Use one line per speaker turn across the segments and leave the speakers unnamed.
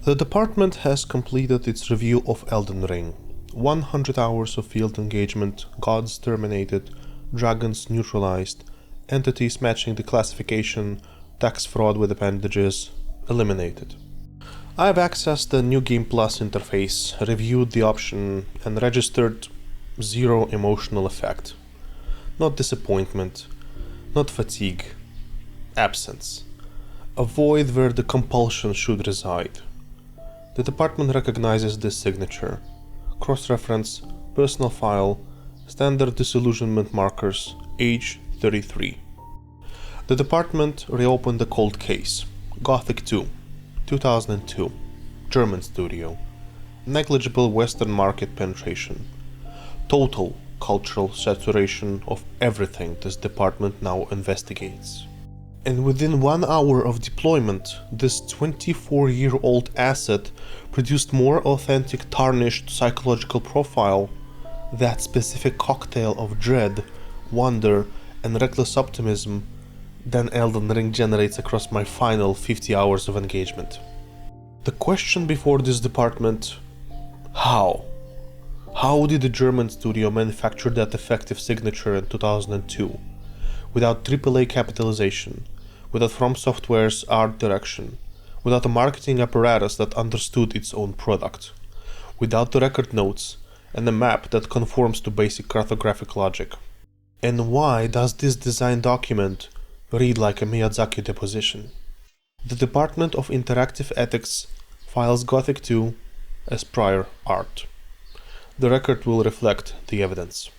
The department has completed its review of Elden Ring. 100 hours of field engagement, gods terminated, dragons neutralized, entities matching the classification, tax fraud with appendages eliminated. I have accessed the New Game Plus interface, reviewed the option, and registered zero emotional effect. Not disappointment, not fatigue, absence. A void where the compulsion should reside. The department recognizes this signature. Cross-reference, personal file, standard disillusionment markers, age 33. The department reopened the cold case. Gothic 2, 2002, German studio. Negligible Western market penetration. Total cultural saturation of everything this department now investigates. And within 1 hour of deployment, this 24-year-old asset produced more authentic tarnished psychological profile, that specific cocktail of dread, wonder, and reckless optimism, than Elden Ring generates across my final 50 hours of engagement. The question before this department: how? How did the German studio manufacture that effective signature in 2002, without AAA capitalization, without From Software's art direction, without a marketing apparatus that understood its own product, without the record notes and a map that conforms to basic cartographic logic? And why does this design document read like a Miyazaki deposition? The Department of Interactive Ethics files Gothic 2 as prior art. The record will reflect the evidence.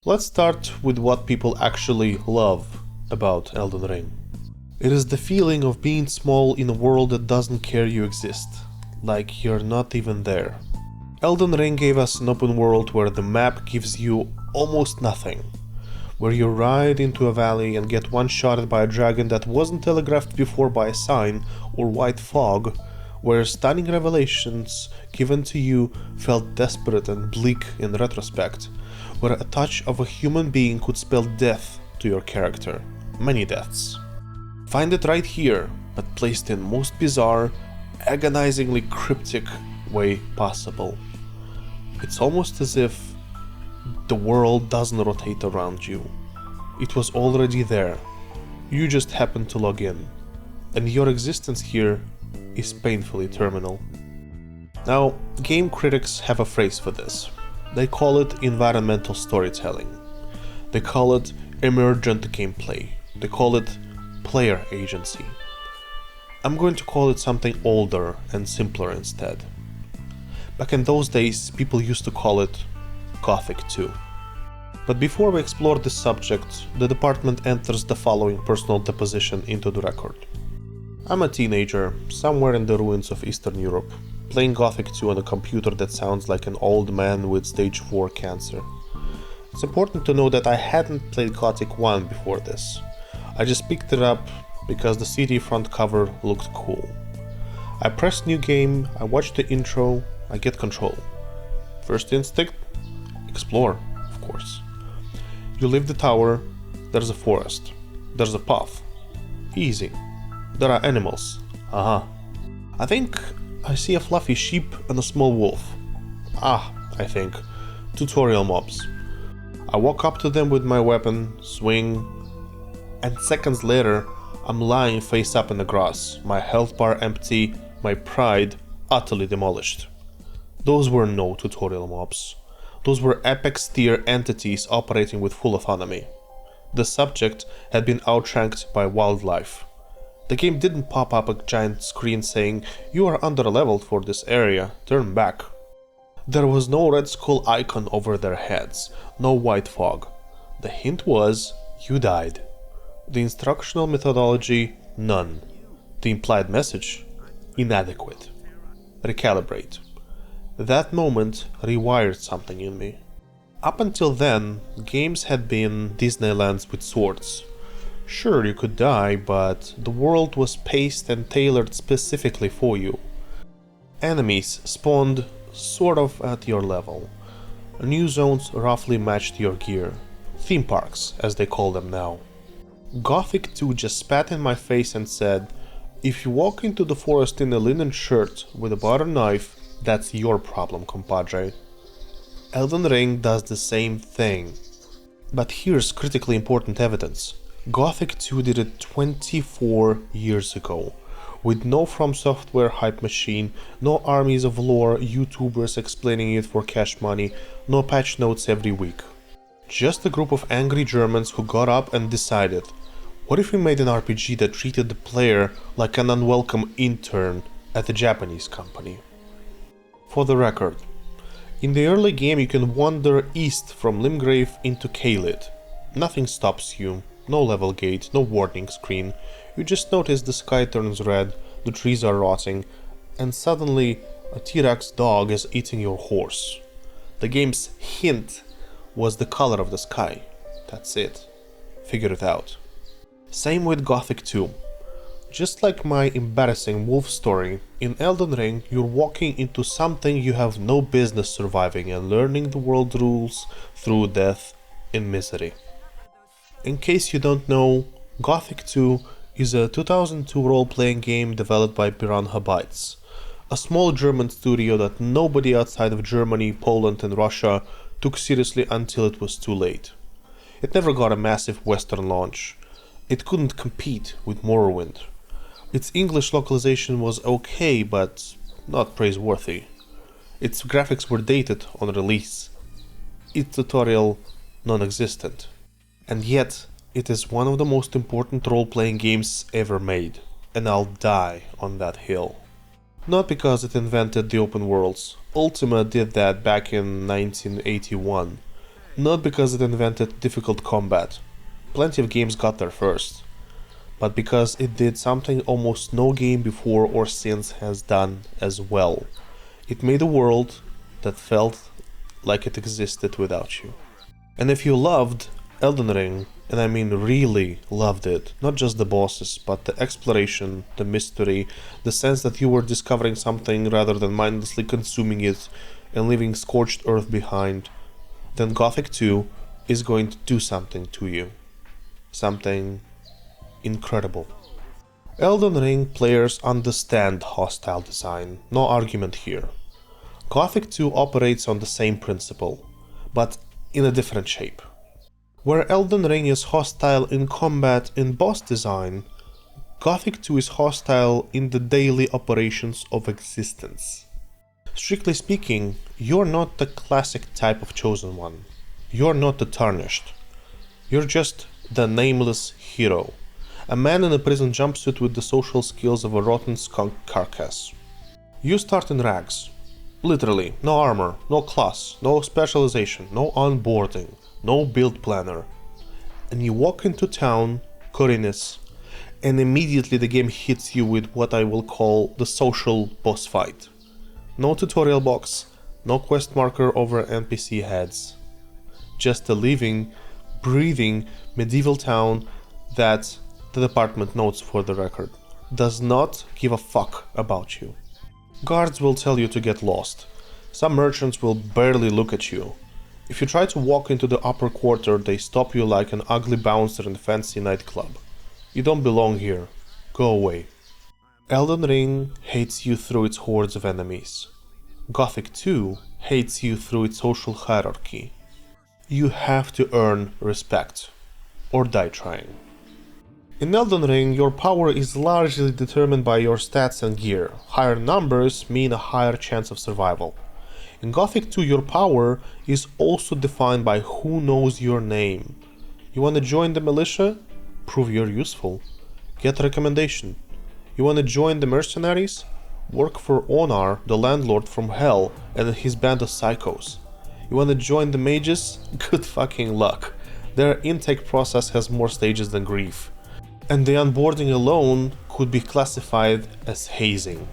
Let's start with what people actually love about Elden Ring. It is the feeling of being small in a world that doesn't care you exist, like you're not even there. Elden Ring gave us an open world where the map gives you almost nothing, where you ride into a valley and get one-shotted by a dragon that wasn't telegraphed before by a sign or white fog, where stunning revelations given to you felt desperate and bleak in retrospect, where a touch of a human being could spell death to your character, many deaths. Find it right here, but placed in most bizarre, agonizingly cryptic way possible. It's almost as if the world doesn't rotate around you. It was already there. You just happened to log in. And your existence here is painfully terminal. Now, game critics have a phrase for this. They call it environmental storytelling. They call it emergent gameplay. They call it player agency. I'm going to call it something older and simpler instead. Back in those days, people used to call it Gothic 2. But before we explore this subject, the department enters the following personal deposition into the record. I'm a teenager, somewhere in the ruins of Eastern Europe, playing Gothic 2 on a computer that sounds like an old man with stage 4 cancer. It's important to know that I hadn't played Gothic 1 before this. I just picked it up because the CD front cover looked cool. I press new game, I watch the intro, I get control. First instinct? Explore, of course. You leave the tower, there's a forest, there's a path. Easy. There are animals. I think I see a fluffy sheep and a small wolf. I think. Tutorial mobs. I walk up to them with my weapon, swing, and seconds later I'm lying face up in the grass, my health bar empty, my pride utterly demolished. Those were no tutorial mobs. Those were apex tier entities operating with full autonomy. The subject had been outranked by wildlife. The game didn't pop up a giant screen saying, "You are under-leveled for this area, turn back." There was no red skull icon over their heads, no white fog. The hint was, you died. The instructional methodology, none. The implied message, inadequate. Recalibrate. That moment rewired something in me. Up until then, games had been Disneylands with swords. Sure, you could die, but the world was paced and tailored specifically for you. Enemies spawned sort of at your level. New zones roughly matched your gear. Theme parks, as they call them now. Gothic 2 just spat in my face and said, if you walk into the forest in a linen shirt with a butter knife, that's your problem, compadre. Elden Ring does the same thing. But here's critically important evidence. Gothic 2 did it 24 years ago, with no From Software hype machine, no armies of lore YouTubers explaining it for cash money, no patch notes every week. Just a group of angry Germans who got up and decided, what if we made an RPG that treated the player like an unwelcome intern at a Japanese company? For the record, in the early game you can wander east from Limgrave into Caelid. Nothing stops you, no level gate, no warning screen, you just notice the sky turns red, the trees are rotting, and suddenly a T-Rex dog is eating your horse. The game's hint was the color of the sky. That's it. Figure it out. Same with Gothic 2. Just like my embarrassing wolf story, in Elden Ring you're walking into something you have no business surviving and learning the world rules through death and misery. In case you don't know, Gothic 2 is a 2002 role-playing game developed by Piranha Bytes, a small German studio that nobody outside of Germany, Poland and Russia took seriously until it was too late. It never got a massive Western launch. It couldn't compete with Morrowind. Its English localization was okay, but not praiseworthy. Its graphics were dated on release. Its tutorial non-existent. And yet, it is one of the most important role-playing games ever made, and I'll die on that hill. Not because it invented the open worlds. Ultima did that back in 1981. Not because it invented difficult combat. Plenty of games got there first. But because it did something almost no game before or since has done as well. It made a world that felt like it existed without you. And if you loved Elden Ring, and I mean really loved it, not just the bosses, but the exploration, the mystery, the sense that you were discovering something rather than mindlessly consuming it and leaving scorched earth behind, then Gothic 2 is going to do something to you. Something incredible. Elden Ring players understand hostile design, no argument here. Gothic 2 operates on the same principle, but in a different shape. Where Elden Ring is hostile in combat and boss design, Gothic 2 is hostile in the daily operations of existence. Strictly speaking, you're not the classic type of chosen one. You're not the tarnished. You're just the nameless hero. A man in a prison jumpsuit with the social skills of a rotten skunk carcass. You start in rags. Literally, no armor, no class, no specialization, no onboarding, no build planner. And you walk into town, Khorinis, and immediately the game hits you with what I will call the social boss fight. No tutorial box, no quest marker over NPC heads. Just a living, breathing medieval town that, the department notes for the record, does not give a fuck about you. Guards will tell you to get lost. Some merchants will barely look at you. If you try to walk into the upper quarter, they stop you like an ugly bouncer in a fancy nightclub. You don't belong here. Go away. Elden Ring hates you through its hordes of enemies. Gothic 2 hates you through its social hierarchy. You have to earn respect, or die trying. In Elden Ring, your power is largely determined by your stats and gear. Higher numbers mean a higher chance of survival. In Gothic 2, your power is also defined by who knows your name. You want to join the militia? Prove you're useful. Get a recommendation. You want to join the mercenaries? Work for Onar, the landlord from Hell, and his band of psychos. You want to join the mages? Good fucking luck. Their intake process has more stages than grief. And the onboarding alone could be classified as hazing.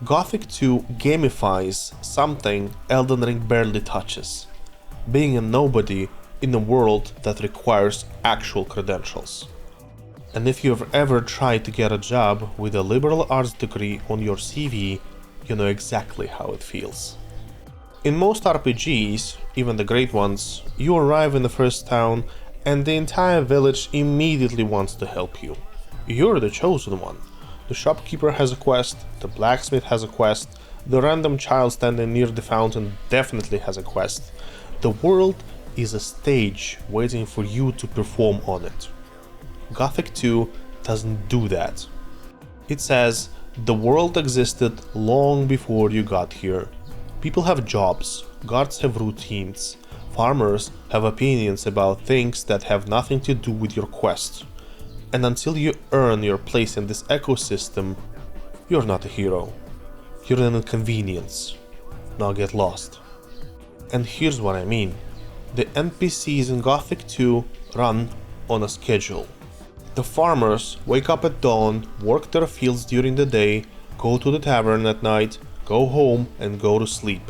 Gothic 2 gamifies something Elden Ring barely touches. Being a nobody in a world that requires actual credentials. And if you've ever tried to get a job with a liberal arts degree on your CV, you know exactly how it feels. In most RPGs, even the great ones, you arrive in the first town and the entire village immediately wants to help you. You're the chosen one. The shopkeeper has a quest, the blacksmith has a quest, the random child standing near the fountain definitely has a quest. The world is a stage waiting for you to perform on it. Gothic 2 doesn't do that. It says, the world existed long before you got here. People have jobs, guards have routines, farmers have opinions about things that have nothing to do with your quest. And until you earn your place in this ecosystem, you're not a hero. You're an inconvenience. Now get lost. And here's what I mean. The NPCs in Gothic 2 run on a schedule. The farmers wake up at dawn, work their fields during the day, go to the tavern at night, go home and go to sleep.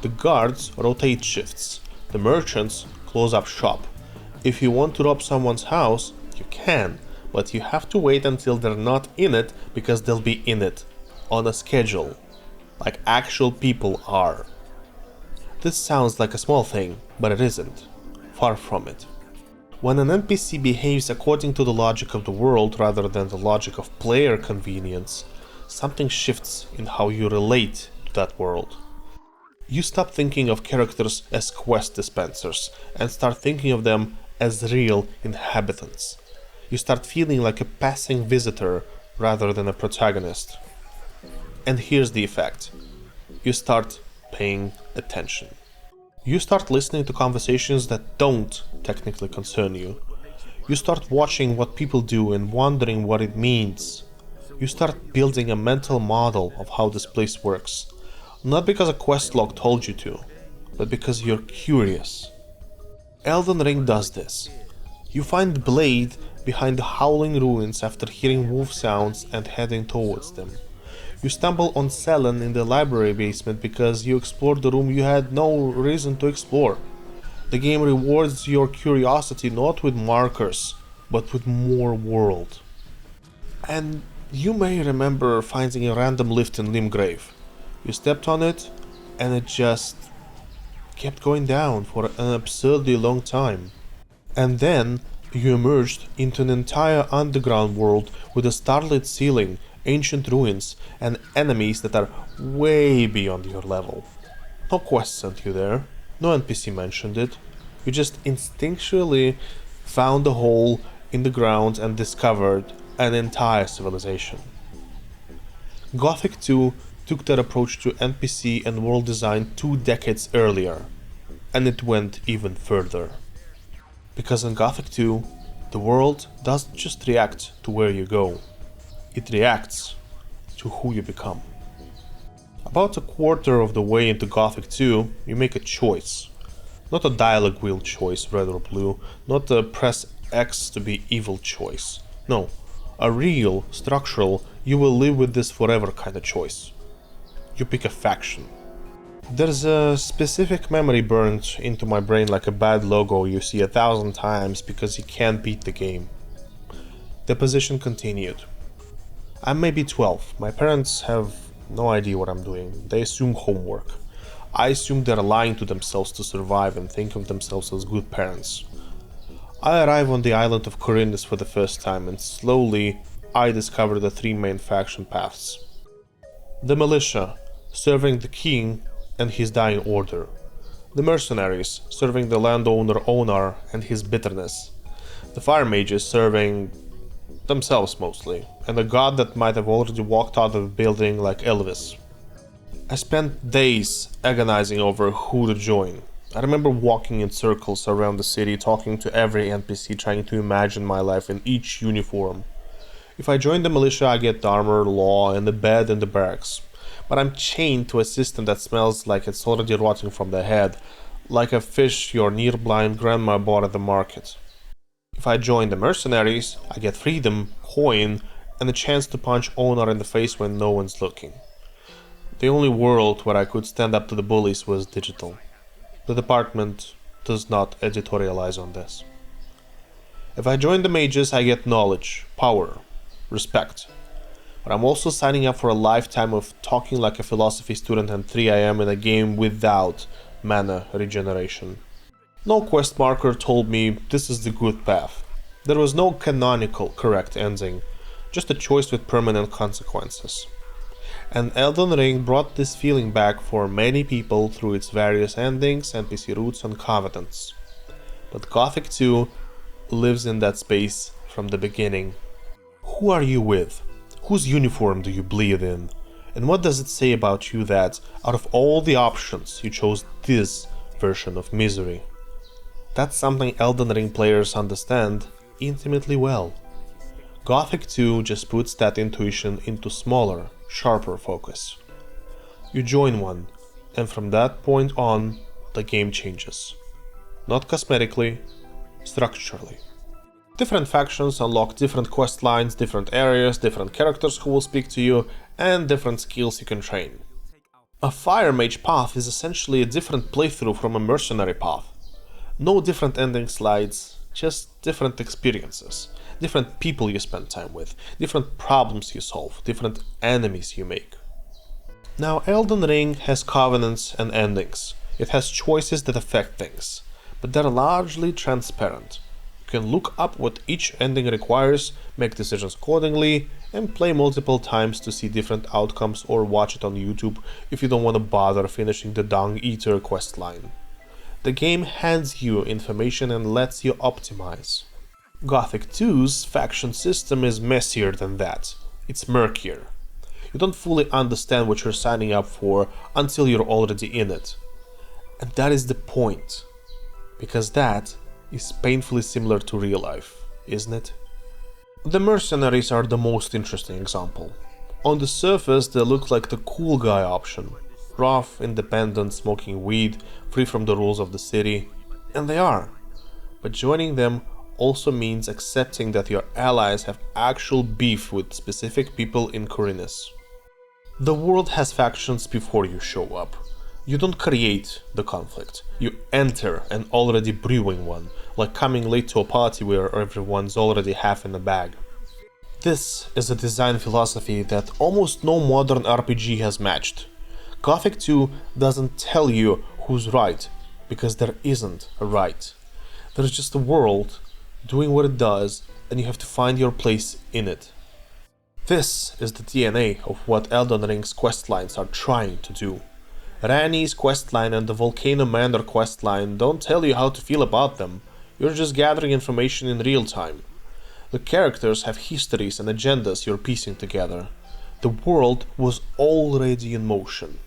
The guards rotate shifts. The merchants close up shop. If you want to rob someone's house, you can, but you have to wait until they're not in it because they'll be in it, on a schedule, like actual people are. This sounds like a small thing, but it isn't. Far from it. When an NPC behaves according to the logic of the world rather than the logic of player convenience, something shifts in how you relate to that world. You stop thinking of characters as quest dispensers and start thinking of them as real inhabitants. You start feeling like a passing visitor rather than a protagonist. And here's the effect. You start paying attention. You start listening to conversations that don't technically concern you. You start watching what people do and wondering what it means. You start building a mental model of how this place works. Not because a quest log told you to, but because you're curious. Elden Ring does this. You find Blade behind the howling ruins after hearing wolf sounds and heading towards them. You stumble on Selen in the library basement because you explored the room you had no reason to explore. The game rewards your curiosity not with markers, but with more world. And you may remember finding a random lift in Limgrave. You stepped on it, and it just kept going down for an absurdly long time. And then you emerged into an entire underground world with a starlit ceiling, ancient ruins, and enemies that are way beyond your level. No quest sent you there, no NPC mentioned it. You just instinctually found a hole in the ground and discovered an entire civilization. Gothic 2 took that approach to NPC and world design 2 decades earlier, and it went even further. Because in Gothic 2, the world doesn't just react to where you go, it reacts to who you become. About a quarter of the way into Gothic 2, you make a choice. Not a dialogue wheel choice, red or blue, not a press X to be evil choice. No, a real, structural, you will live with this forever kind of choice. You pick a faction. There's a specific memory burned into my brain like a bad logo you see 1,000 times because you can't beat the game. The position continued. I'm maybe 12. My parents have no idea what I'm doing. They assume homework. I assume they're lying to themselves to survive and think of themselves as good parents. I arrive on the island of Corindus for the first time, and slowly I discover the 3 main faction paths. The militia, serving the king and his dying order. The mercenaries, serving the landowner Onar and his bitterness. The fire mages, serving themselves mostly, and a god that might have already walked out of the building like Elvis. I spent days agonizing over who to join. I remember walking in circles around the city, talking to every NPC, trying to imagine my life in each uniform. If I join the militia, I get the armor, law, and the bed in the barracks. But I'm chained to a system that smells like it's already rotting from the head, like a fish your near-blind grandma bought at the market. If I join the mercenaries, I get freedom, coin, and a chance to punch Onar in the face when no one's looking. The only world where I could stand up to the bullies was digital. The department does not editorialize on this. If I join the mages, I get knowledge, power, respect. But I'm also signing up for a lifetime of talking like a philosophy student at 3 AM in a game without mana regeneration. No quest marker told me this is the good path. There was no canonical correct ending, just a choice with permanent consequences. And Elden Ring brought this feeling back for many people through its various endings, NPC routes and covenants. But Gothic 2 lives in that space from the beginning. Who are you with? Whose uniform do you bleed in? And what does it say about you that, out of all the options, you chose this version of misery? That's something Elden Ring players understand intimately well. Gothic 2 just puts that intuition into smaller, sharper focus. You join one, and from that point on, the game changes. Not cosmetically, structurally. Different factions unlock different quest lines, different areas, different characters who will speak to you, and different skills you can train. A Fire Mage path is essentially a different playthrough from a mercenary path. No different ending slides, just different experiences, different people you spend time with, different problems you solve, different enemies you make. Now, Elden Ring has covenants and endings. It has choices that affect things, but they're largely transparent. You can look up what each ending requires, make decisions accordingly, and play multiple times to see different outcomes or watch it on YouTube if you don't want to bother finishing the Dung Eater questline. The game hands you information and lets you optimize. Gothic 2's faction system is messier than that. It's murkier. You don't fully understand what you're signing up for until you're already in it. And that is the point. Because that is painfully similar to real life, isn't it? The mercenaries are the most interesting example. On the surface, they look like the cool guy option. Rough, independent, smoking weed, free from the rules of the city. And they are. But joining them also means accepting that your allies have actual beef with specific people in Khorinis. The world has factions before you show up. You don't create the conflict, you enter an already brewing one, like coming late to a party where everyone's already half in the bag. This is a design philosophy that almost no modern RPG has matched. Gothic 2 doesn't tell you who's right, because there isn't a right. There's just a world doing what it does, and you have to find your place in it. This is the DNA of what Elden Ring's questlines are trying to do. Ranni's questline and the Volcano Manor questline don't tell you how to feel about them, you're just gathering information in real time. The characters have histories and agendas you're piecing together. The world was already in motion.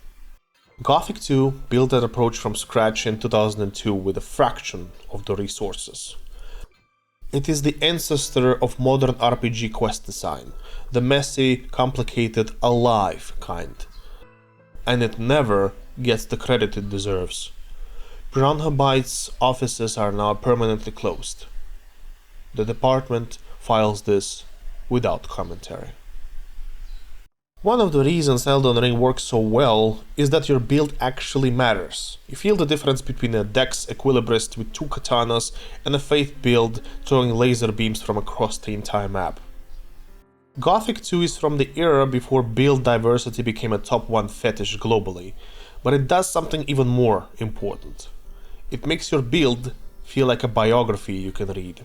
Gothic 2 built that approach from scratch in 2002 with a fraction of the resources. It is the ancestor of modern RPG quest design, the messy, complicated, alive kind. And it never gets the credit it deserves. Piranha Bytes offices are now permanently closed. The department files this without commentary. One of the reasons Elden Ring works so well is that your build actually matters. You feel the difference between a Dex Equilibrist with 2 katanas and a Faith build throwing laser beams from across the entire map. Gothic 2 is from the era before build diversity became a top 1 fetish globally, but it does something even more important. It makes your build feel like a biography you can read.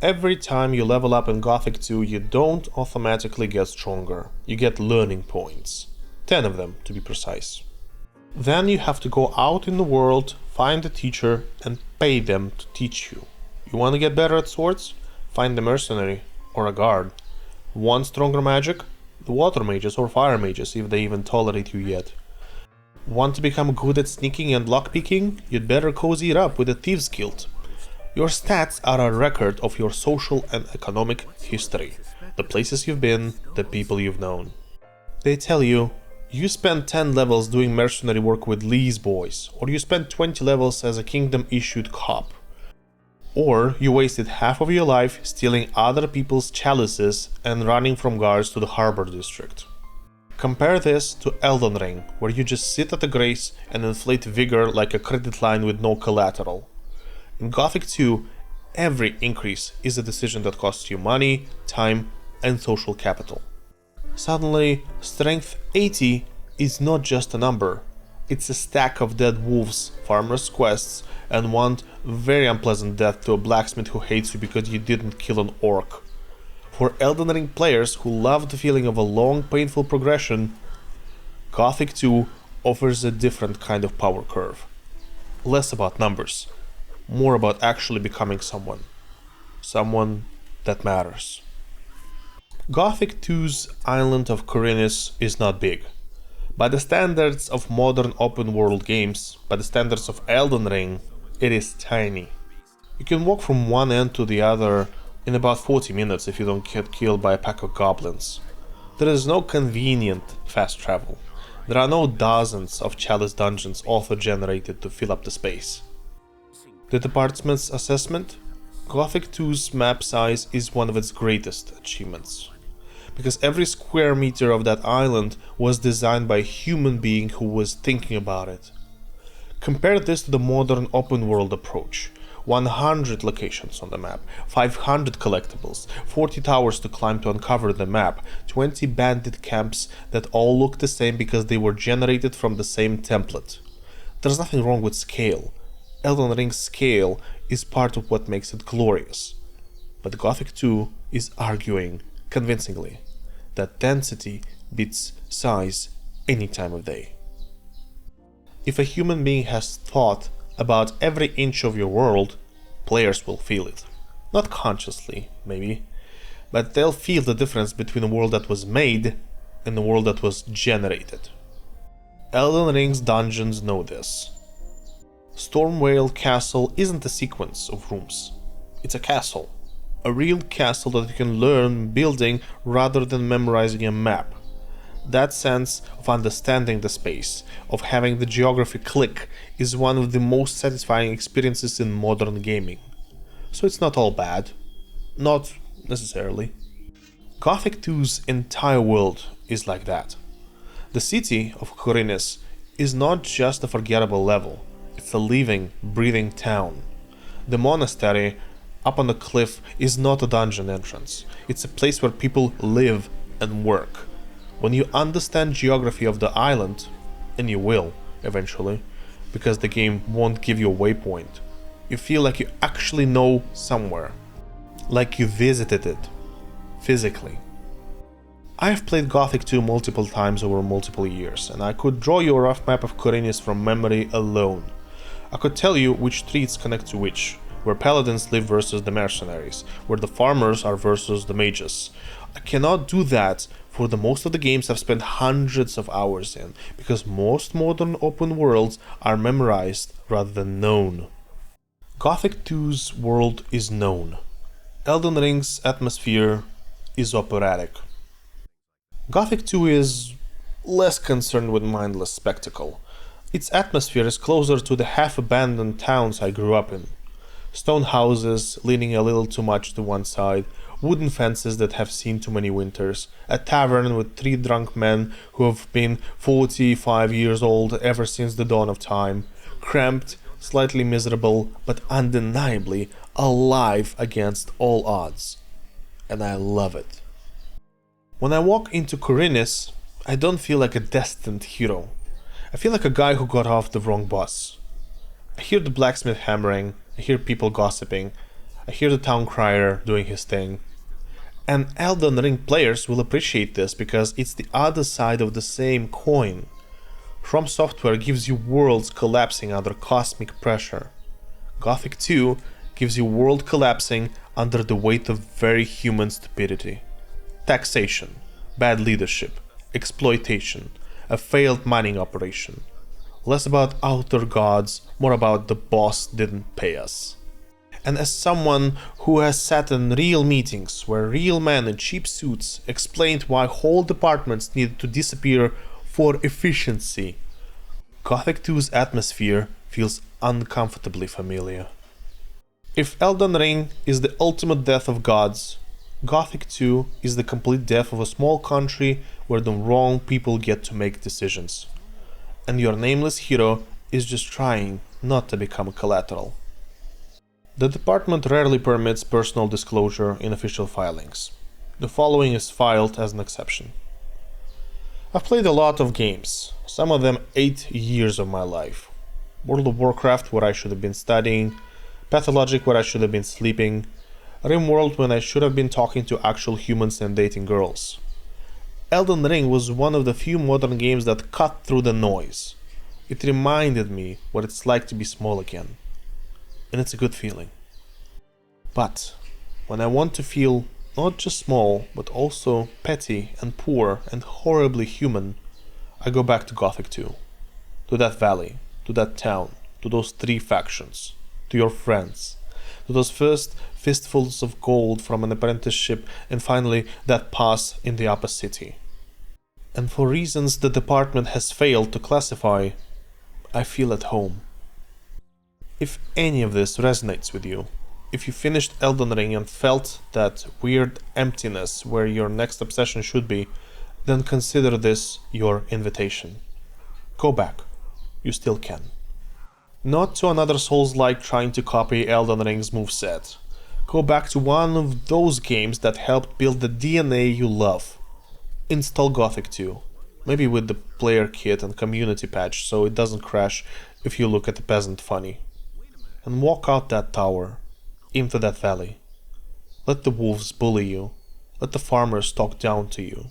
Every time you level up in Gothic 2, you don't automatically get stronger, you get learning points. 10 of them, to be precise. Then you have to go out in the world, find a teacher, and pay them to teach you. You want to get better at swords? Find a mercenary, or a guard. Want stronger magic? The water mages or fire mages, if they even tolerate you yet. Want to become good at sneaking and lockpicking? You'd better cozy it up with a Thieves Guild. Your stats are a record of your social and economic history, the places you've been, the people you've known. They tell you, you spent 10 levels doing mercenary work with Lee's boys, or you spent 20 levels as a kingdom-issued cop. Or you wasted half of your life stealing other people's chalices and running from guards to the harbor district. Compare this to Elden Ring, where you just sit at the grace and inflate vigor like a credit line with no collateral. In Gothic 2, every increase is a decision that costs you money, time, and social capital. Suddenly, strength 80 is not just a number, It's a stack of dead wolves, farmers' quests, and one very unpleasant death to a blacksmith who hates you because you didn't kill an orc. For Elden Ring players who love the feeling of a long, painful progression, Gothic 2 offers a different kind of power curve. Less about numbers, more about actually becoming someone. Someone that matters. Gothic 2's island of Khorinis is not big. By the standards of modern open-world games, by the standards of Elden Ring, it is tiny. You can walk from one end to the other in about 40 minutes if you don't get killed by a pack of goblins. There is no convenient fast travel. There are no dozens of chalice dungeons auto-generated to fill up the space. The department's assessment? Gothic 2's map size is one of its greatest achievements. Because every square meter of that island was designed by a human being who was thinking about it. Compare this to the modern open world approach. 100 locations on the map, 500 collectibles, 40 towers to climb to uncover the map, 20 bandit camps that all look the same because they were generated from the same template. There's nothing wrong with scale. Elden Ring's scale is part of what makes it glorious. But Gothic 2 is arguing, convincingly, that density beats size any time of day. If a human being has thought about every inch of your world, players will feel it. Not consciously, maybe, but they'll feel the difference between a world that was made and a world that was generated. Elden Ring's dungeons know this. Stormvale Castle isn't a sequence of rooms. It's a castle. A real castle that you can learn building rather than memorizing a map. That sense of understanding the space, of having the geography click, is one of the most satisfying experiences in modern gaming. So it's not all bad. Not necessarily. Gothic 2's entire world is like that. The city of Khorinis is not just a forgettable level, it's a living, breathing town. The monastery up on the cliff is not a dungeon entrance, it's a place where people live and work. When you understand geography of the island, and you will, eventually, because the game won't give you a waypoint, you feel like you actually know somewhere. Like you visited it. Physically. I have played Gothic 2 multiple times over multiple years, and I could draw you a rough map of Khorinis from memory alone. I could tell you which streets connect to which, where paladins live versus the mercenaries, where the farmers are versus the mages. I cannot do that for the most of the games I've spent hundreds of hours in, because most modern open worlds are memorized rather than known. Gothic 2's world is known. Elden Ring's atmosphere is operatic. Gothic 2 is less concerned with mindless spectacle. Its atmosphere is closer to the half-abandoned towns I grew up in. Stone houses leaning a little too much to one side, wooden fences that have seen too many winters, a tavern with 3 drunk men who have been 45 years old ever since the dawn of time, cramped, slightly miserable, but undeniably alive against all odds. And I love it. When I walk into Khorinis, I don't feel like a destined hero. I feel like a guy who got off the wrong bus. I hear the blacksmith hammering, I hear people gossiping, I hear the town crier doing his thing. And Elden Ring players will appreciate this because it's the other side of the same coin. From Software gives you worlds collapsing under cosmic pressure. Gothic 2 gives you world collapsing under the weight of very human stupidity. Taxation, bad leadership, exploitation, a failed mining operation. Less about outer gods, more about the boss didn't pay us. And as someone who has sat in real meetings where real men in cheap suits explained why whole departments needed to disappear for efficiency, Gothic 2's atmosphere feels uncomfortably familiar. If Elden Ring is the ultimate death of gods, Gothic 2 is the complete death of a small country where the wrong people get to make decisions. And your nameless hero is just trying not to become a collateral. The department rarely permits personal disclosure in official filings. The following is filed as an exception. I've played a lot of games, some of them 8 years of my life. World of Warcraft, where I should have been studying, Pathologic, where I should have been sleeping, RimWorld, when I should have been talking to actual humans and dating girls. Elden Ring was one of the few modern games that cut through the noise. It reminded me what it's like to be small again. And it's a good feeling. But when I want to feel not just small, but also petty and poor and horribly human, I go back to Gothic 2. To that valley, to that town, to those 3 factions, to your friends, to those first fistfuls of gold from an apprenticeship, and finally that pass in the upper city. And for reasons the department has failed to classify, I feel at home. If any of this resonates with you, if you finished Elden Ring and felt that weird emptiness where your next obsession should be, then consider this your invitation. Go back. You still can. Not to another Souls-like trying to copy Elden Ring's moveset. Go back to one of those games that helped build the DNA you love. Install Gothic 2, maybe with the player kit and community patch so it doesn't crash if you look at the peasant funny. And walk out that tower, into that valley. Let the wolves bully you, let the farmers talk down to you,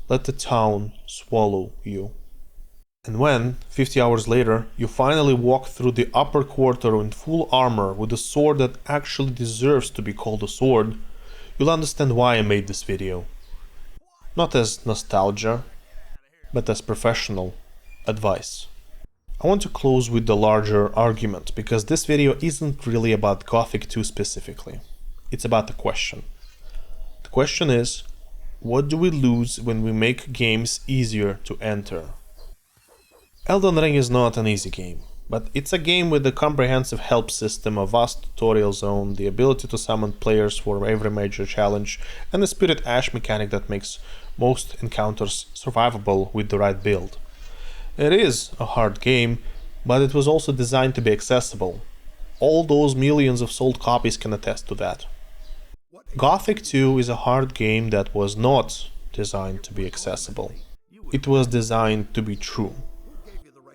let the town swallow you. And when, 50 hours later, you finally walk through the upper quarter in full armor with a sword that actually deserves to be called a sword, you'll understand why I made this video. Not as nostalgia, but as professional advice. I want to close with the larger argument, because this video isn't really about Gothic 2 specifically. It's about the question. The question is, what do we lose when we make games easier to enter? Elden Ring is not an easy game, but it's a game with a comprehensive help system, a vast tutorial zone, the ability to summon players for every major challenge, and a Spirit Ash mechanic that makes most encounters survivable with the right build. It is a hard game, but it was also designed to be accessible. All those millions of sold copies can attest to that. Gothic 2 is a hard game that was not designed to be accessible. It was designed to be true.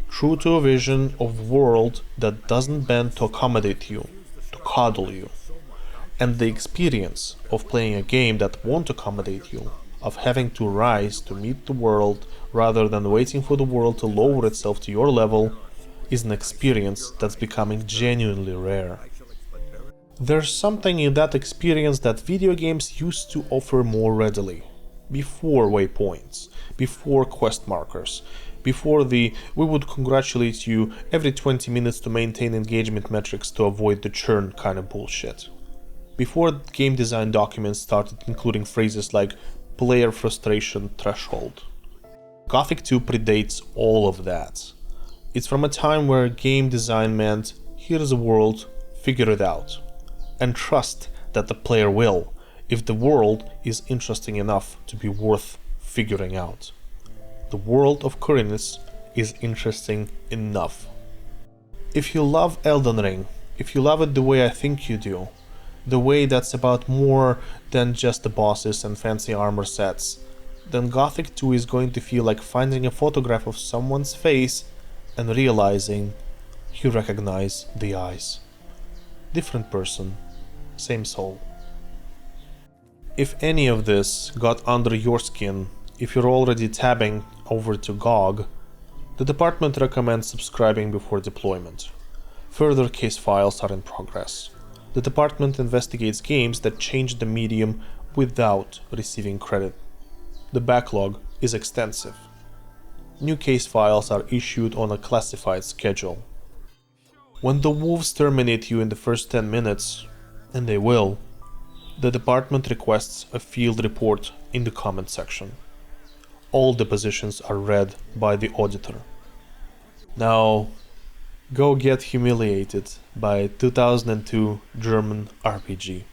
True to a vision of world that doesn't bend to accommodate you, to coddle you. And the experience of playing a game that won't accommodate you, of having to rise to meet the world rather than waiting for the world to lower itself to your level, is an experience that's becoming genuinely rare. There's something in that experience that video games used to offer more readily. Before waypoints, before quest markers, before the "we would congratulate you every 20 minutes to maintain engagement metrics to avoid the churn" kind of bullshit. Before game design documents started including phrases like player frustration threshold. Gothic 2 predates all of that. It's from a time where game design meant, here's a world, figure it out. And trust that the player will, if the world is interesting enough to be worth figuring out. The world of Khorinis is interesting enough. If you love Elden Ring, if you love it the way I think you do, the way that's about more than just the bosses and fancy armor sets, then Gothic 2 is going to feel like finding a photograph of someone's face and realizing you recognize the eyes. Different person, same soul. If any of this got under your skin, if you're already tabbing over to GOG, the department recommends subscribing before deployment. Further case files are in progress. The department investigates games that change the medium without receiving credit. The backlog is extensive. New case files are issued on a classified schedule. When the wolves terminate you in the first 10 minutes, and they will, the department requests a field report in the comment section. All depositions are read by the auditor. Now, go get humiliated by 2002 German RPG.